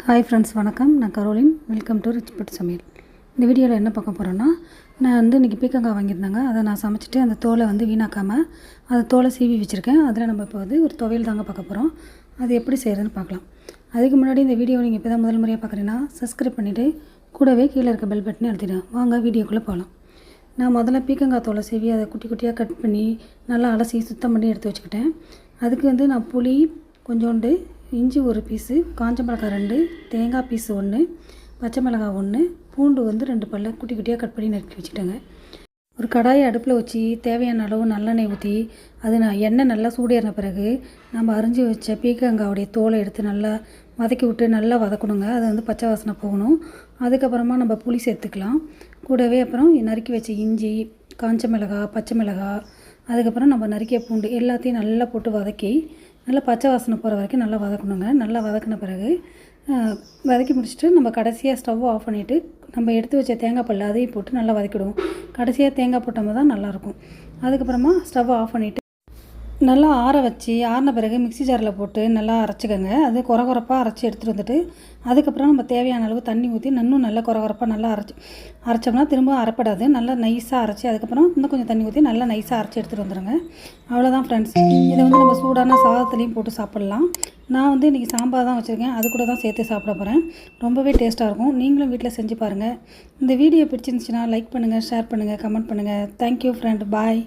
Hi friends, வணக்கம். நான் Caroline. Welcome to rich bit சமையல். இந்த வீடியோவில் என்ன பார்க்க போகிறோன்னா, நான் இன்றைக்கி பீக்கங்காய் வாங்கியிருந்தாங்க. அதை நான் சமைச்சிட்டு அந்த தோலை வீணாக்காமல் அந்த தோலை சீவி வச்சுருக்கேன். அதில் நம்ம இப்போ ஒரு துவையல் தாங்க பார்க்க போகிறோம். அது எப்படி செய்கிறதுன்னு பார்க்கலாம். அதுக்கு முன்னாடி இந்த வீடியோ நீங்கள் இப்போ தான் முதல் முறையாக பார்க்குறீங்கன்னா சப்ஸ்கிரைப் பண்ணிவிட்டு கூடவே கீழே இருக்க பெல் பட்டனை அழுத்திடுவேன். வாங்க வீடியோக்குள்ளே போகலாம். நான் முதல்ல பீக்கங்காய் தோலை சீவி அதை குட்டி குட்டியாக கட் பண்ணி நல்லா அலசி சுத்தம் பண்ணி எடுத்து வச்சுக்கிட்டேன். அதுக்கு நான் புளி கொஞ்சோண்டு, இஞ்சி ஒரு பீஸு, காஞ்ச மிளகாய் 2, தேங்காய் பீஸு 1, பச்சை மிளகாய் 1, பூண்டு 2 பல்ல குட்டி குட்டியாக கட் பண்ணி நறுக்கி வச்சுட்டேங்க. ஒரு கடாயை அடுப்பில் வச்சு தேவையான அளவு நல்லெண்ணெய் ஊற்றி அது எண்ணெய் நல்லா சூடேறின பிறகு நம்ம அரிஞ்சு வச்ச பீக்கங்காவுடைய தோலை எடுத்து நல்லா வதக்கி விட்டு நல்லா வதக்கணுங்க. அது பச்சை வாசனை போகணும். அதுக்கப்புறமா நம்ம புளி சேர்த்துக்கலாம். கூடவே அப்புறம் நறுக்கி வச்ச இஞ்சி, காஞ்ச மிளகாய், பச்சை மிளகாய், அதுக்கப்புறம் நம்ம நறுக்கிய பூண்டு எல்லாத்தையும் நல்லா போட்டு வதக்கி நல்லா பச்சை வாசனை போகிற வரைக்கும் நல்லா வதக்கணுங்க. நல்லா வதக்கின பிறகு வதக்கி முடிச்சுட்டு நம்ம கடைசியாக ஸ்டவ் ஆஃப் பண்ணிவிட்டு நம்ம எடுத்து வச்ச தேங்காய் பல் அதையும் போட்டு நல்லா வதக்கிடுவோம். கடைசியாக தேங்காய் போட்டோம்னா தான் நல்லாயிருக்கும். அதுக்கப்புறமா ஸ்டவ் ஆஃப் பண்ணிவிட்டு நல்லா ஆற வச்சு ஆறின பிறகு மிக்ஸி ஜாரில் போட்டு நல்லா அரைச்சிக்கோங்க. அது குறகுறப்பாக அரைச்சி எடுத்துகிட்டு வந்துட்டு அதுக்கப்புறம் நம்ம தேவையான அளவு தண்ணி ஊற்றி இன்னும் நல்லா குறகுறப்பாக நல்லா அரைச்சோம்னா திரும்ப அரைப்படாது. நல்லா நைஸாக அரைச்சி அதுக்கப்புறம் இன்னும் கொஞ்சம் தண்ணி ஊற்றி நல்லா நைஸாக அரைச்சி எடுத்துகிட்டு வந்துடுங்க. அவ்வளோதான் ஃப்ரெண்ட்ஸ். இதை நம்ம சூடான சாதத்துலேயும் போட்டு சாப்பிட்லாம். நான் இன்றைக்கி சாம்பார் தான் வச்சுருக்கேன். அது கூட தான் சேர்த்து சாப்பிட போகிறேன். ரொம்பவே டேஸ்ட்டாக இருக்கும். நீங்களும் வீட்டில் செஞ்சு பாருங்கள். இந்த வீடியோ பிடிச்சிருந்துச்சுன்னா லைக் பண்ணுங்கள், ஷேர் பண்ணுங்கள், கமெண்ட் பண்ணுங்கள். Thank you friend. பாய்.